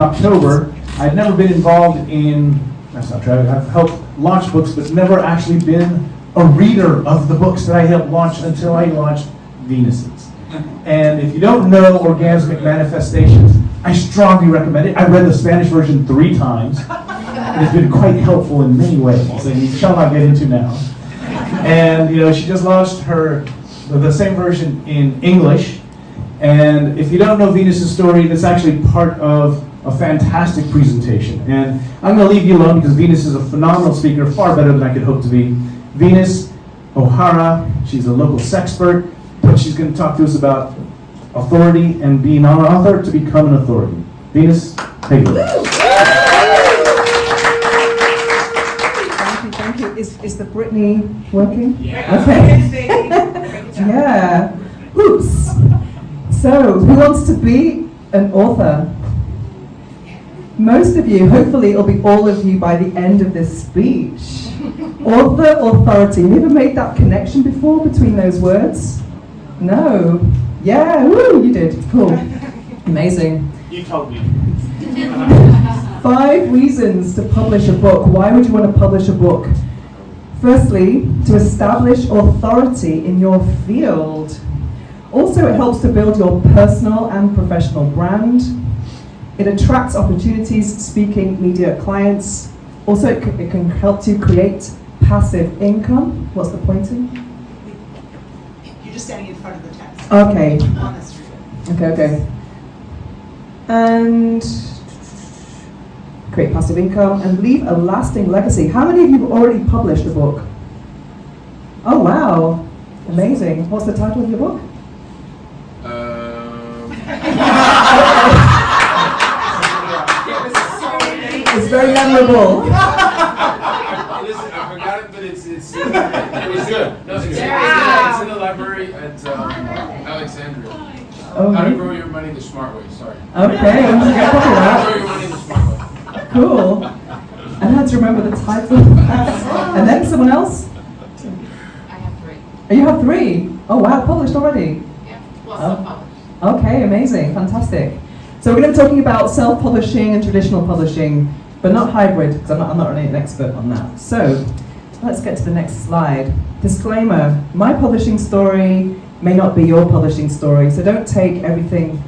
October. I'd never been involved in, that's not true, I've helped launch books, but never actually been a reader of the books that I helped launch until I launched Venus's. And if you don't know Orgasmic Manifestations, I strongly recommend it. I read the Spanish version 3 times. It's been quite helpful in many ways, that you shall not get into now. And she just launched the same version in English. And if you don't know Venus's story, that's actually part of a fantastic presentation. And I'm going to leave you alone because Venus is a phenomenal speaker, far better than I could hope to be. Venus O'Hara, she's a local sexpert, but she's going to talk to us about authority and being an author to become an authority. Venus, take it. Thank you. Is the Brittany working? Yeah. Okay. Yeah. Oops. So, who wants to be an author? Most of you, hopefully it'll be all of you by the end of this speech. Author, authority. Have you ever made that connection before between those words? No? Yeah, woo, you did. Cool. Amazing. You told me. 5 reasons to publish a book. Why would you want to publish a book? Firstly, to establish authority in your field. Also, it helps to build your personal and professional brand. It attracts opportunities, speaking, media clients. Also, it can help to create passive income. What's the pointing? You're just standing in front of the text. Okay. On the street. Okay. And create passive income and leave a lasting legacy. How many of you have already published a book? Oh, wow. Amazing. What's the title of your book? It's very memorable. Listen, I forgot it, but it was good. No, it's in the library at Alexandria. How to grow your money the smart way. Sorry. Okay, I'm going to get How to grow your money the smart way. Cool. I had to remember the title. And then someone else? I have 3. Oh, you have 3? Oh wow, published already? Yeah, well, self-published. Okay, amazing, fantastic. So we're going to be talking about self-publishing and traditional publishing, but not hybrid, because I'm not really an expert on that. So let's get to the next slide. Disclaimer, my publishing story may not be your publishing story, so don't take everything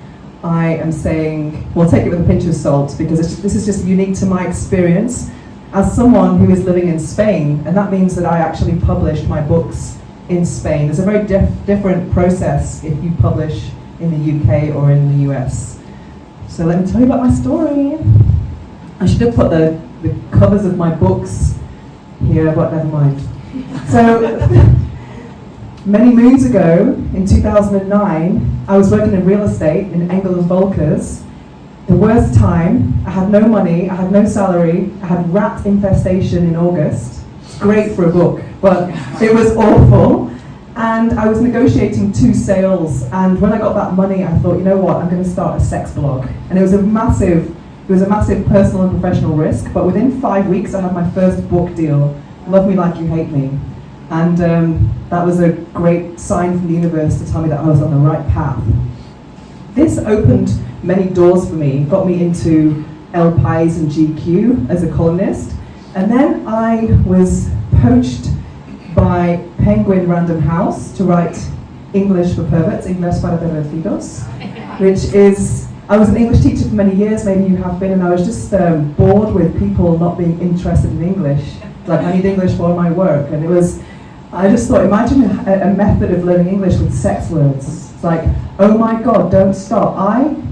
I am saying, well, take it with a pinch of salt, because this is just unique to my experience as someone who is living in Spain, and that means that I actually published my books in Spain. It's a very different process if you publish in the UK or in the US. So let me tell you about my story. I should have put the covers of my books here, but never mind. So, many moons ago, in 2009, I was working in real estate in Engel and Volkers. The worst time, I had no money, I had no salary, I had rat infestation in August. It's great for a book, but it was awful. And I was negotiating 2 sales, and when I got that money, I thought, you know what, I'm going to start a sex blog. And it was a massive personal and professional risk, but within 5 weeks, I had my first book deal, Love Me Like You Hate Me. And that was a great sign from the universe to tell me that I was on the right path. This opened many doors for me, got me into El País and GQ as a columnist, and then I was poached by Penguin Random House to write English for perverts, Inglés para pervertidos, which is, I was an English teacher for many years, maybe you have been, and I was just bored with people not being interested in English. Like, I need English for my work, and I just thought, imagine a method of learning English with sex words. It's like, oh my God, don't stop,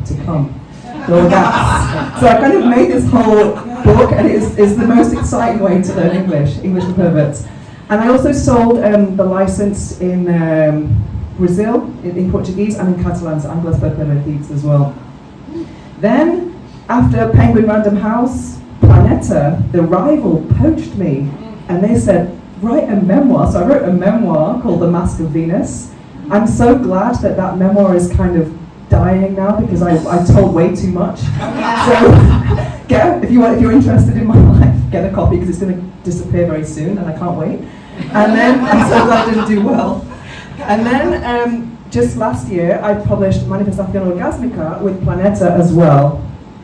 to come. So I kind of made this whole book, and it's the most exciting way to learn English for perverts. And I also sold the license in Brazil, in Portuguese, and in Catalan, so Inglés para pervertidos as well. Then, after Penguin Random House, Planeta, the rival, poached me, and they said, write a memoir. So I wrote a memoir called The Mask of Venus. I'm so glad that memoir is kind of dying now, because I told way too much. So, if you're interested in my life, get a copy, because it's going to disappear very soon, and I can't wait. And then, I'm so glad I didn't do well. And then, just last year, I published Manifestación Orgásmica with Planeta as well.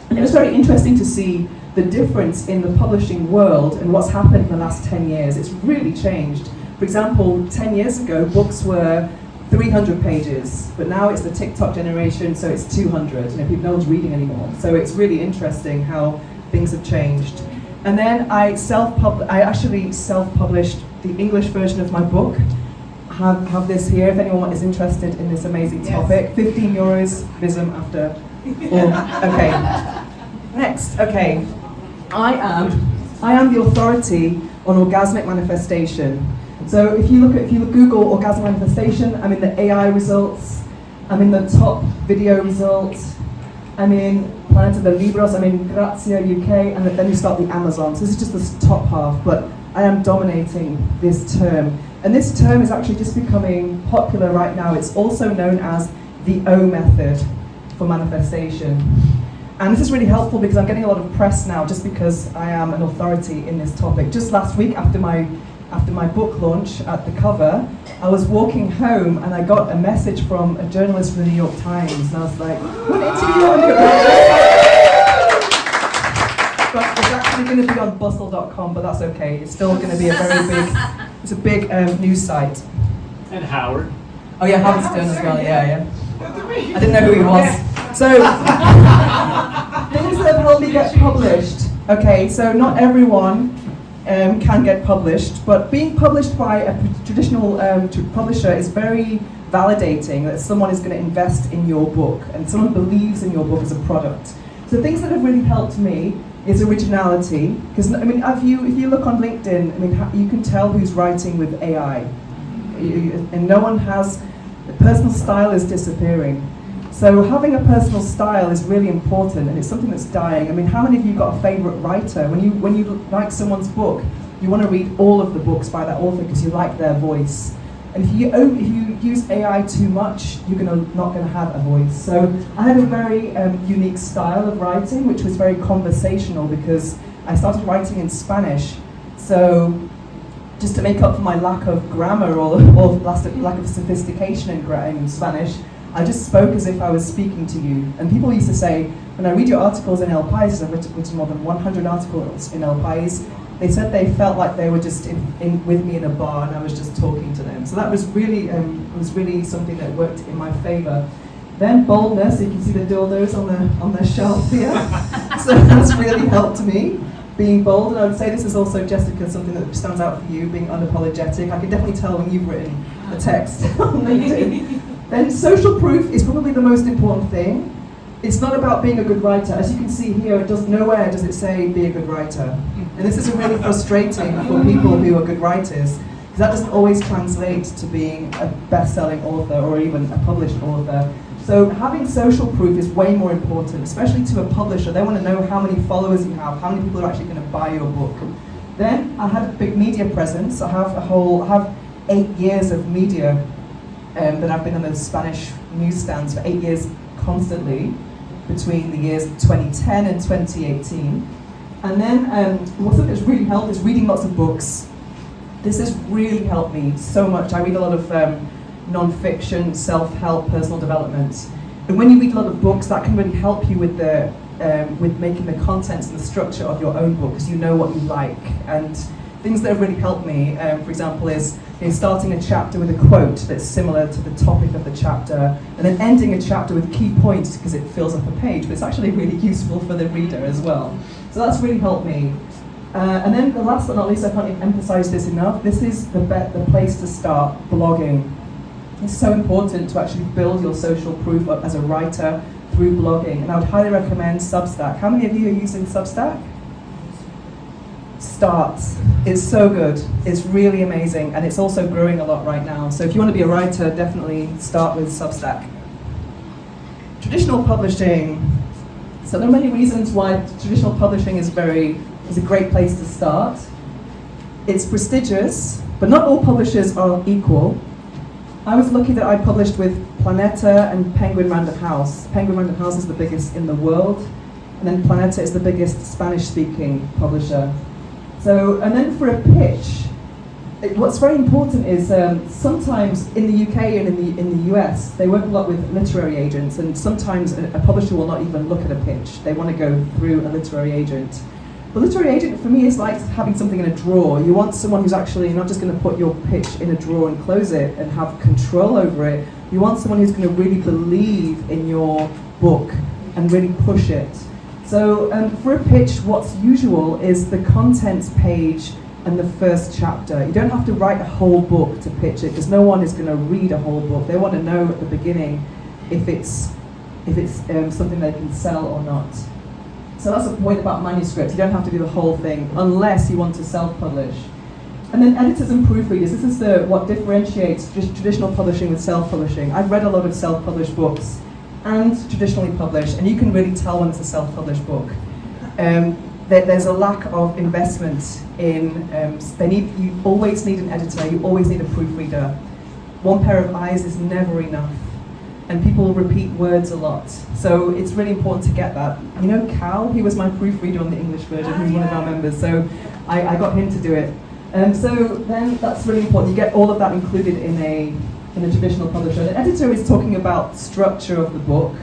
And it was very interesting to see the difference in the publishing world and what's happened in the last 10 years. It's really changed. For example, 10 years ago, books were 300 pages, but now it's the TikTok generation, so it's 200. No one's reading anymore. So it's really interesting how things have changed. And then I actually self-published the English version of my book. Have this here if anyone is interested in this amazing topic. 15 euros, visum after. Okay. Next, okay. I am the authority on orgasmic manifestation. So if you Google orgasmic manifestation, I'm in the AI results, I'm in the top video results, I'm in Planeta de Libros, I'm in Grazia UK, and then you start the Amazon. So this is just the top half, but I am dominating this term. And this term is actually just becoming popular right now. It's also known as the O method for manifestation. And this is really helpful because I'm getting a lot of press now just because I am an authority in this topic. Just last week after my book launch at the cover, I was walking home and I got a message from a journalist from the New York Times, and I was like, what interview on your But it's actually going to be on bustle.com, but that's okay. It's still going to be it's a big news site. And Howard. Oh yeah, Howard Stern as well, yeah. I didn't know who he was. So, things that will get published. Okay, so not everyone can get published, but being published by a traditional publisher is very validating that someone is going to invest in your book and someone believes in your book as a product. So things that have really helped me is originality, because if you look on LinkedIn, you can tell who's writing with AI, and no one has. The personal style is disappearing. So having a personal style is really important, and it's something that's dying. How many of you got a favorite writer? When you like someone's book, you want to read all of the books by that author because you like their voice. And if you use AI too much, you're not going to have a voice. So I had a very unique style of writing, which was very conversational because I started writing in Spanish. So just to make up for my lack of grammar or lack of sophistication in Spanish, I just spoke as if I was speaking to you. And people used to say, when I read your articles in El País, I've written more than 100 articles in El País, they said they felt like they were just with me in a bar and I was just talking to them. So that was really something that worked in my favor. Then boldness, you can see the dildos on the shelf here. So that's really helped me, being bold. And I would say this is also, Jessica, something that stands out for you, being unapologetic. I can definitely tell when you've written a text on LinkedIn. Then social proof is probably the most important thing. It's not about being a good writer. As you can see here, nowhere does it say be a good writer. And this is really frustrating for people who are good writers, because that doesn't always translate to being a best-selling author or even a published author. So having social proof is way more important, especially to a publisher. They want to know how many followers you have, how many people are actually going to buy your book. Then I have a big media presence. I have 8 years of media that I've been on the Spanish newsstands for 8 years constantly, between the years 2010 and 2018. And then what's that's really helped is reading lots of books. This has really helped me so much. I read a lot of non-fiction, self-help, personal development. And when you read a lot of books, that can really help you with making the contents and the structure of your own book, because you know what you like. And things that have really helped me, for example, is starting a chapter with a quote that's similar to the topic of the chapter, and then ending a chapter with key points because it fills up a page, but it's actually really useful for the reader as well. So that's really helped me. And then the last but not least, I can't emphasize this enough, this is the place to start, blogging. It's so important to actually build your social proof up as a writer through blogging, and I would highly recommend Substack. How many of you are using Substack? Start. It's so good. It's really amazing, and it's also growing a lot right now. So if you want to be a writer, definitely start with Substack. Traditional publishing. So there are many reasons why traditional publishing is a great place to start. It's prestigious, but not all publishers are equal. I was lucky that I published with Planeta and Penguin Random House. Penguin Random House is the biggest in the world, and then Planeta is the biggest Spanish-speaking publisher. So, and then for a pitch, what's very important is sometimes in the UK and in the US, they work a lot with literary agents, and sometimes a publisher will not even look at a pitch. They want to go through a literary agent. The literary agent, for me, is like having something in a drawer. You want someone who's actually not just going to put your pitch in a drawer and close it and have control over it. You want someone who's going to really believe in your book and really push it. So for a pitch, what's usual is the contents page and the first chapter. You don't have to write a whole book to pitch it, because no one is going to read a whole book. They want to know at the beginning if it's something they can sell or not. So that's the point about manuscripts. You don't have to do the whole thing unless you want to self-publish. And then editors and proofreaders. This is what differentiates traditional publishing with self-publishing. I've read a lot of self-published books and traditionally published, and you can really tell when it's a self-published book. There's a lack of investment in, you always need an editor, you always need a proofreader. One pair of eyes is never enough. And people repeat words a lot. So it's really important to get that. You know Cal, he was my proofreader on the English version, he's one of our members, so I got him to do it. So then that's really important, you get all of that included in a traditional publisher. The editor is talking about structure of the book.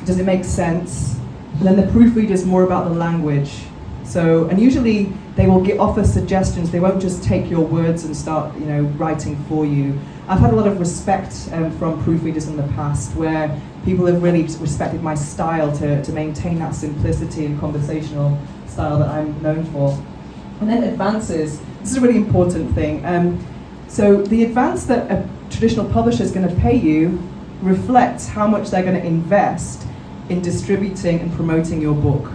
Does it make sense? And then the proofreader is more about the language. So, and usually they will offer suggestions. They won't just take your words and start, writing for you. I've had a lot of respect from proofreaders in the past, where people have really respected my style to maintain that simplicity and conversational style that I'm known for. And then advances. This is a really important thing. So the advance that a traditional publisher is going to pay you reflects how much they're going to invest in distributing and promoting your book.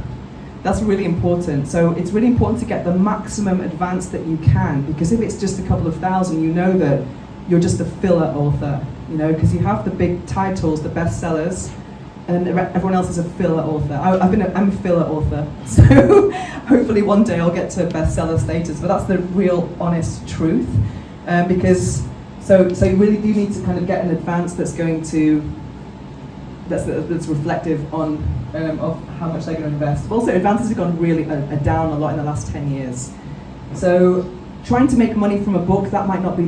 That's really important. So it's really important to get the maximum advance that you can, because if it's just a couple of thousand, you know that you're just a filler author, because you have the big titles, the bestsellers, and everyone else is a filler author. I'm a filler author, so hopefully one day I'll get to bestseller status, but that's the real honest truth, because so you really do need to kind of get an advance that's going to that's reflective on of how much they're going to invest. But also, advances have gone really down a lot in the last 10 years. So trying to make money from a book, that might not be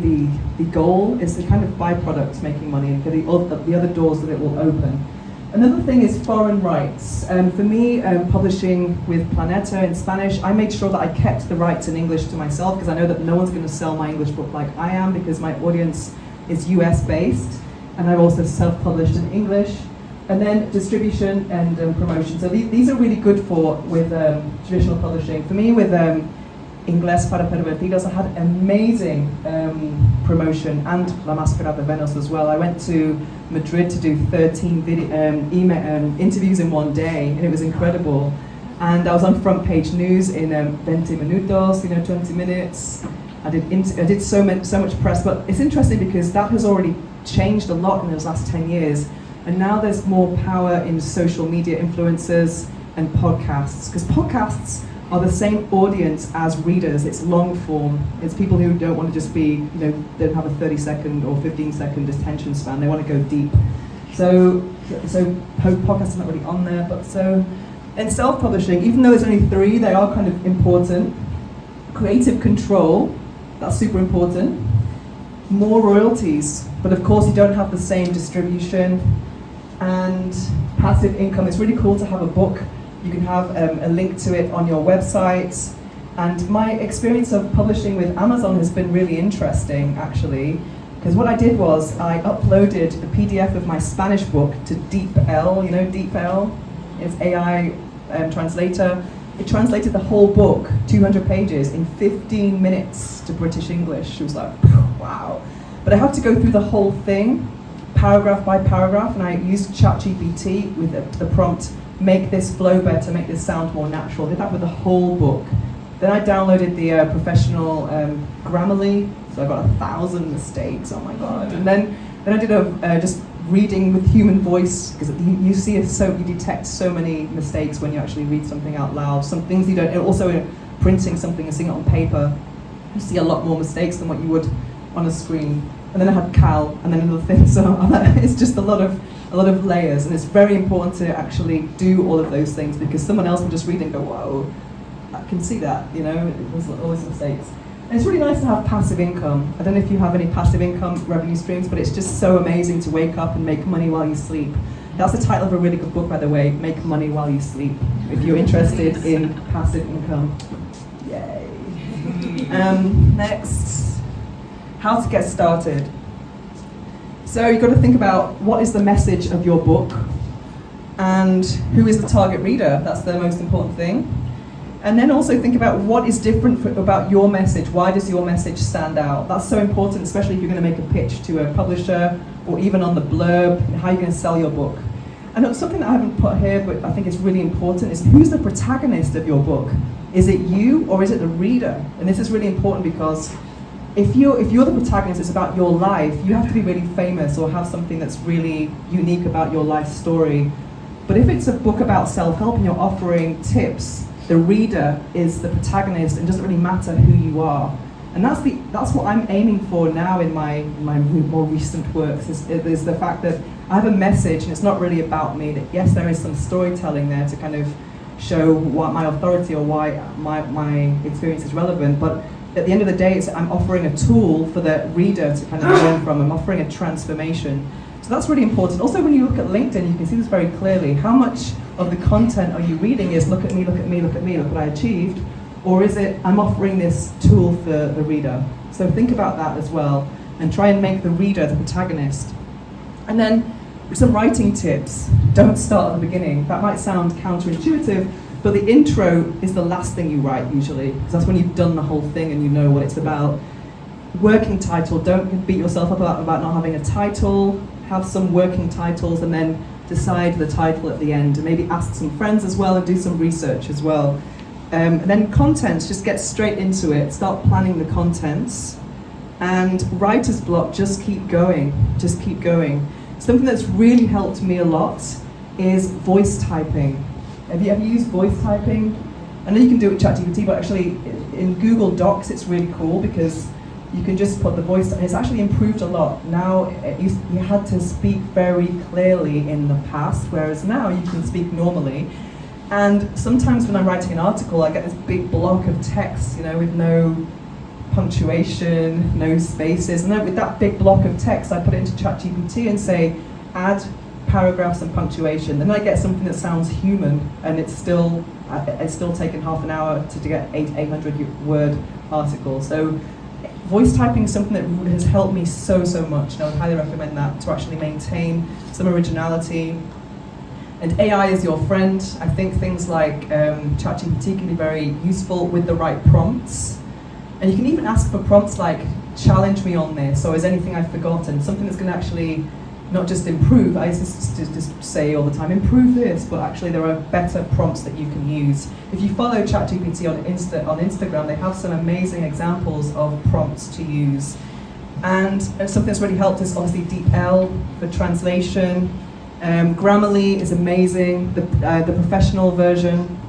the goal. It's the kind of byproduct, making money, and the other doors that it will open. Another thing is foreign rights. For me, publishing with Planeta in Spanish, I made sure that I kept the rights in English to myself, because I know that no one's going to sell my English book like I am, because my audience is US based, and I've also self-published in English. And then distribution and promotion. So these are really good with traditional publishing. For me, with Inglés para pervertidos, I had amazing promotion, and La Máscara de Venus as well. I went to Madrid to do 13 interviews in one day, and it was incredible. And I was on front page news in 20 minutos, 20 minutes. I did so much press, but it's interesting because that has already changed a lot in those last 10 years. And now there's more power in social media influencers and podcasts, because podcasts are the same audience as readers. It's long form. It's people who don't want to just be, don't have a 30-second or 15-second attention span. They want to go deep. So podcasts are not really on there. But so in self-publishing, even though there's only 3, they are kind of important. Creative control, that's super important. More royalties, but of course you don't have the same distribution. And passive income. It's really cool to have a book. You can have a link to it on your website. And my experience of publishing with Amazon has been really interesting, actually, because what I did was I uploaded the PDF of my Spanish book to DeepL. You know DeepL? It's AI translator. It translated the whole book, 200 pages, in 15 minutes to British English. It was like, wow. But I had to go through the whole thing, paragraph by paragraph, and I used ChatGPT with the prompt, make this flow better, make this sound more natural. I did that with the whole book. Then I downloaded the professional Grammarly, so I got 1,000 mistakes, oh my god. And then I did just reading with human voice, because you detect so many mistakes when you actually read something out loud. Some things you don't, and also printing something and seeing it on paper, you see a lot more mistakes than what you would on a screen. And then I had Cal, and then another thing, so it's just a lot of layers, and it's very important to actually do all of those things, because someone else will just read and go, whoa, I can see that, there's always mistakes. And it's really nice to have passive income. I don't know if you have any passive income revenue streams, but it's just so amazing to wake up and make money while you sleep. That's the title of a really good book, by the way, Make Money While You Sleep, if you're interested in passive income. Yay. Next, how to get started. So you've got to think about what is the message of your book and who is the target reader. That's the most important thing. And then also think about what is different about your message. Why does your message stand out? That's so important, especially if you're going to make a pitch to a publisher or even on the blurb, how you're going to sell your book. And something that I haven't put here, but I think is really important, is who's the protagonist of your book? Is it you or is it the reader? And this is really important because if you're the protagonist, it's about your life, you have to be really famous or have something that's really unique about your life story. But if it's a book about self-help and you're offering tips, the reader is the protagonist, and it doesn't really matter who you are. And that's what I'm aiming for now in my more recent works, is the fact that I have a message and it's not really about me. That yes, there is some storytelling there to kind of show what my authority or why my experience is relevant, but at the end of the day, I'm offering a tool for the reader to kind of learn from. I'm offering a transformation. So that's really important. Also, when you look at LinkedIn, you can see this very clearly. How much of the content are you reading is look at me, look at me, look at me, look what I achieved, or is it I'm offering this tool for the reader? So think about that as well, and try and make the reader the protagonist. And then some writing tips. Don't start at the beginning. That might sound counterintuitive, but the intro is the last thing you write usually, because that's when you've done the whole thing and you know what it's about. Working title. Don't beat yourself up about not having a title. Have some working titles and then decide the title at the end, and maybe ask some friends as well and do some research as well. And then contents, just get straight into it. Start planning the contents. And writer's block, just keep going. Just keep going. Something that's really helped me a lot is voice typing. Have you ever used voice typing? I know you can do it with ChatGPT, but actually in Google Docs it's really cool because you can just put the voice, and it's actually improved a lot. Now, you had to speak very clearly in the past, whereas now you can speak normally. And sometimes when I'm writing an article, I get this big block of text, with no punctuation, no spaces. And then with that big block of text, I put it into ChatGPT and say, add paragraphs and punctuation. Then I get something that sounds human, and it's still taken half an hour to get 800-word article. So voice typing is something that has helped me so much, and I would highly recommend that to actually maintain some originality. And AI is your friend. I think things like ChatGPT can be very useful with the right prompts. And you can even ask for prompts like, challenge me on this, or is anything I've forgotten? Something that's going to actually not just improve. I used to just say all the time, improve this, but actually there are better prompts that you can use. If you follow ChatGPT on Instagram, they have some amazing examples of prompts to use. And something that's really helped is obviously DeepL for translation. Grammarly is amazing, the professional version.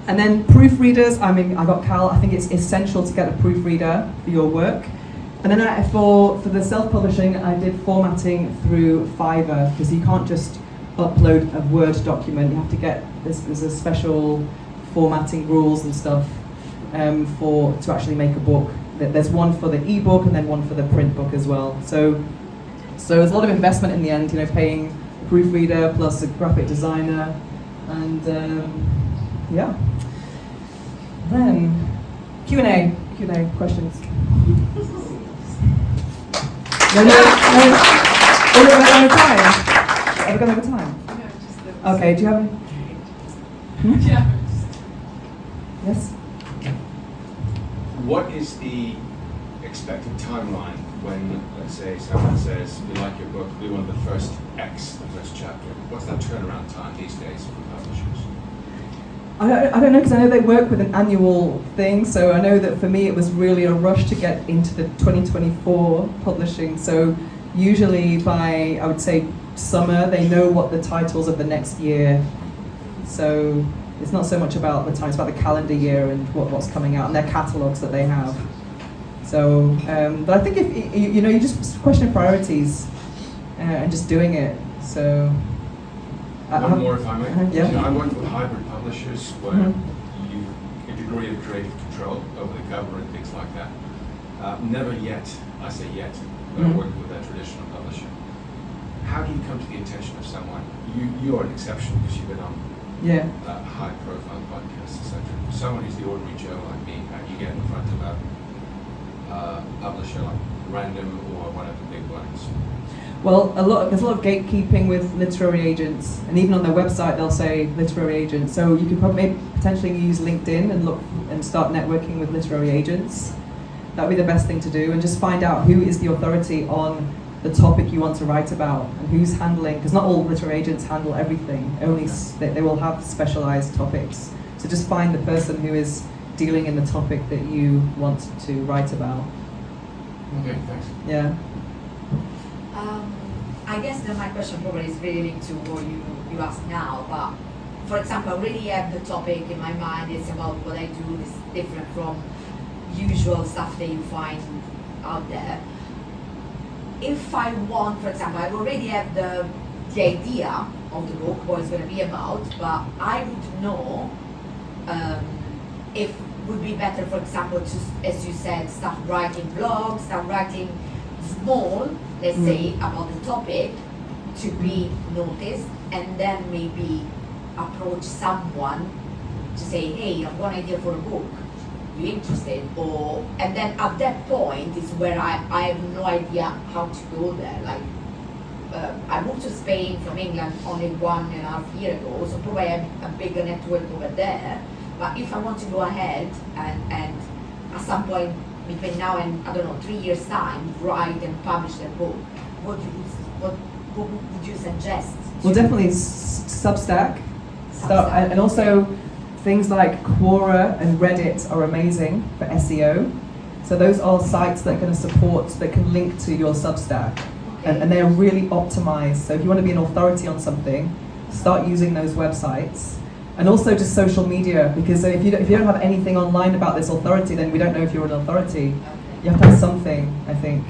And then proofreaders, I got Cal, I think it's essential to get a proofreader for your work. And then for the self-publishing, I did formatting through Fiverr, because you can't just upload a Word document. You have to get, there's a special formatting rules and stuff to actually make a book. There's one for the ebook and then one for the print book as well. So there's a lot of investment in the end, paying a proofreader plus a graphic designer, and yeah. Then Q&A questions. No. Are we going over time? Are we going over time? No, just the... Okay, do you have any? Yeah. Yes? What is the expected timeline when, let's say, someone says, we like your book, we want the first X, the first chapter? What's that turnaround time these days for publishers? I don't know, because I know they work with an annual thing, so I know that for me it was really a rush to get into the 2024 publishing. So usually by, I would say, summer, they know what the titles of the next year. So it's not so much about the time, it's about the calendar year and what's coming out and their catalogs that they have. So, but I think if you just question priorities and just doing it. So. One more, if I may. Yeah. I work with hybrid publishers where you degree of creative control over the cover and things like that. Never yet, I say yet, working with a traditional publisher. How do you come to the attention of someone? You are an exception because you've been on high-profile podcasts, etc. For someone who's the ordinary Joe like me, how do you get in front of a publisher like Random or one of the big ones? Well, there's a lot of gatekeeping with literary agents, and even on their website they'll say literary agent. So you could probably potentially use LinkedIn and look and start networking with literary agents. That would be the best thing to do, and just find out who is the authority on the topic you want to write about, and who's handling, because not all literary agents handle everything. Only they will have specialized topics. So just find the person who is dealing in the topic that you want to write about. Okay, thanks. Yeah. I guess that my question probably is really linked to what you asked now, but for example, I really have the topic in my mind, it's about what I do is different from usual stuff that you find out there. If I want, for example, I already have the idea of the book, what it's going to be about, but I would know if it would be better, for example, to, as you said, start writing blogs, start writing small, let's say, about the topic to be noticed, and then maybe approach someone to say, hey, I've got an idea for a book. You interested? Or and then at that point is where I have no idea how to go there. Like I moved to Spain from England only 1.5 years ago, so probably I have a bigger network over there. But if I want to go ahead and at some point between now and I don't know 3 years time write and publish a book, what would you suggest? Well, definitely Substack. And also things like Quora and Reddit are amazing for SEO. So those are sites that are going to support, that can link to your Substack. Okay. And they're really optimized. So if you want to be an authority on something, start using those websites. And also just social media, because if you don't have anything online about this authority, then we don't know if you're an authority. Okay. You have to have something, I think.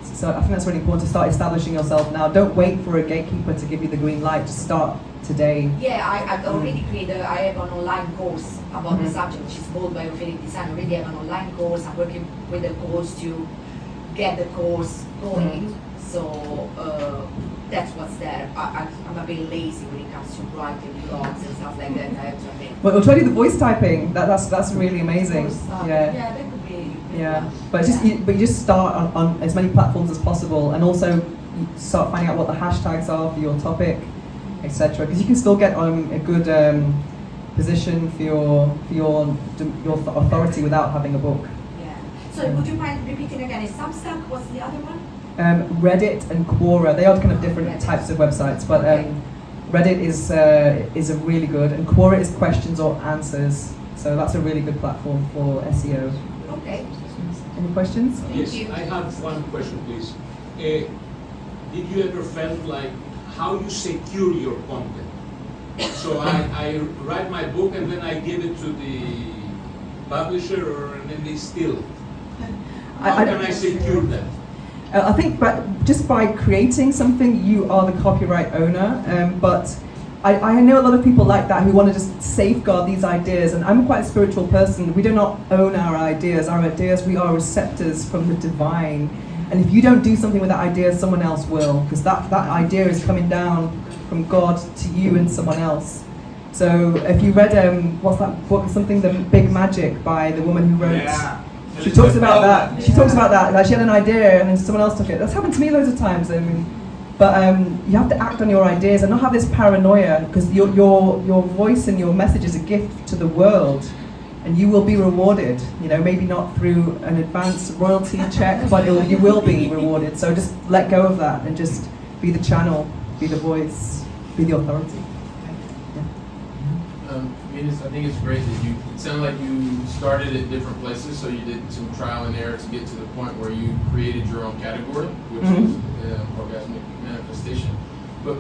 So I think that's really important to start establishing yourself now. Don't wait for a gatekeeper to give you the green light. Just start today. Yeah, I've already created, I have an online course about the subject, which is called Biophilic Design. I already have an online course. I'm working with the course to get the course going. So that's what's there. I'm a bit lazy when it comes to writing blogs and stuff like that, I have to admit. Well, we'll try to do the voice typing. That's really amazing. Yeah, that could be. Yeah, but you just start on as many platforms as possible, and also you start finding out what the hashtags are for your topic, etc. Because you can still get a good position for your authority without having a book. Yeah. So would you mind repeating again? Is Substack? What's the other one? Reddit and Quora, they are kind of different types of websites, but Reddit is a really good, and Quora is questions or answers. So that's a really good platform for SEO. Okay. Any questions? Yes, I have one question, please. Did you ever felt like how you secure your content? So I write my book and then I give it to the publisher, and then they steal it. How can I secure that? I think just by creating something, you are the copyright owner, but I know a lot of people like that who want to just safeguard these ideas, and I'm quite a spiritual person. We do not own our ideas. Our ideas, we are receptors from the divine. And if you don't do something with that idea, someone else will, because that idea is coming down from God to you and someone else. So if you read, what's that book, something, The Big Magic, by the woman who wrote... Yeah. She talks about that. She talks about that. Like she had an idea and then someone else took it. That's happened to me loads of times. But you have to act on your ideas and not have this paranoia, because your voice and your message is a gift to the world, and you will be rewarded. You know, maybe not through an advanced royalty check, but you will be rewarded. So just let go of that and just be the channel, be the voice, be the authority. I think it's great that it sounded like you started at different places, so you did some trial and error to get to the point where you created your own category, which is orgasmic manifestation. But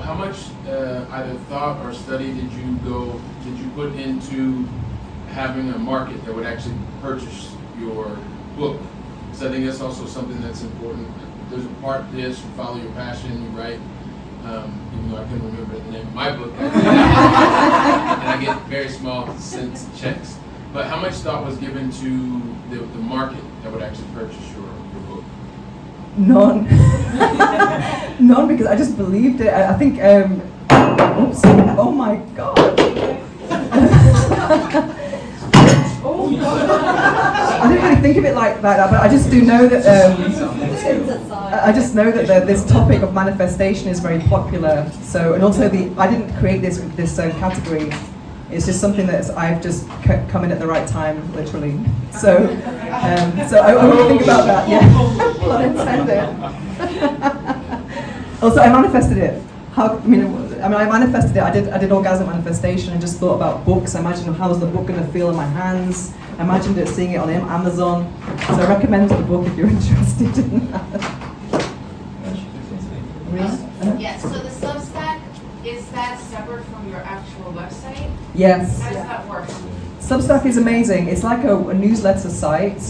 how much either thought or study did you put into having a market that would actually purchase your book? Because I think that's also something that's important. There's a part to this, you follow your passion, you write. Even though I couldn't remember the name of my book, and I get very very small cents checks. But how much thought was given to the market that would actually purchase your book? None. None, because I just believed it. I think, oops, oh my God. Oh God. I didn't really think of it like that, but I just do know that, I just know that this topic of manifestation is very popular. So, and also I didn't create this category. It's just something that I've just come in at the right time, literally. So I won't think about that. Yeah, pun intended. Also, I manifested it. I manifested it. I did orgasmic manifestation and just thought about books. I imagined how was the book going to feel in my hands. I imagined it seeing it on Amazon. So I recommend the book if you're interested in that. Yes, so the Substack, is that separate from your actual website? Yes. How does that work? Substack is amazing. It's like a newsletter site.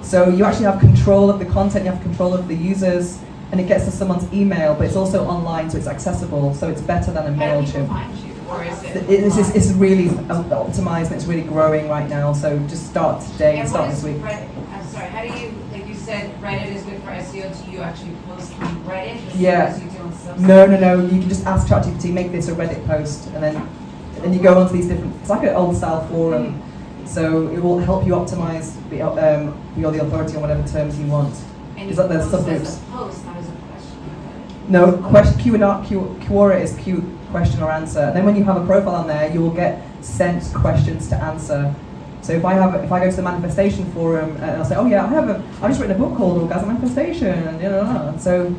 So you actually have control of the content, you have control of the users, and it gets to someone's email, but it's also online, so it's accessible, so it's better than a How do people MailChimp. find you? Or is it? It's really optimized and it's really growing right now, so just start today and And start what this is week. Reddit? I'm sorry, how do you, like you said, Reddit is good for SEO, do you actually post on Reddit the same Yeah. as you do on Substack? No, you can just ask ChatGPT, make this a Reddit post, and then you go onto these different, it's like an old style forum, so it will help you optimize your the authority on whatever terms you want. And Is you that the post as subgroups? a post, not as a question. No, Quora is Q, question or answer. And then when you have a profile on there, you will get sent questions to answer. So if I go to the Manifestation forum and I'll say, oh yeah, I've just written a book called Orgasmic Manifestation, and so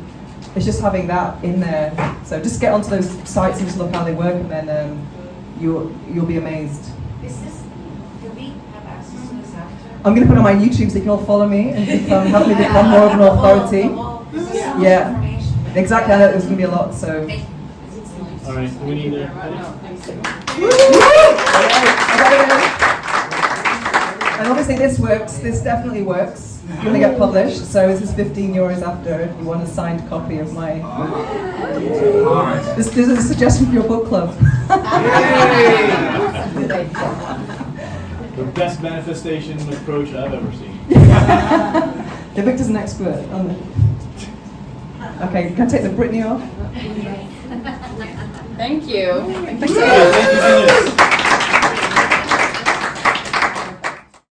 it's just having that in there. So just get onto those sites and just look how they work, and then you'll be amazed. Is this, do we have access to this after? I'm going to put it on my YouTube so you can all follow me and help me become more of an authority. This is so much Yeah. information. Exactly, I know there's going to be a lot, so. Thank you. All right, do we need to? And obviously this works, this definitely works. You're going to get published, so this is €15 after if you want a signed copy of my... This is a suggestion for your book club. The best manifestation approach I've ever seen. Yeah, Victor's an expert on it. Okay, can I take the Brittany off? Thank you. Thank you so much.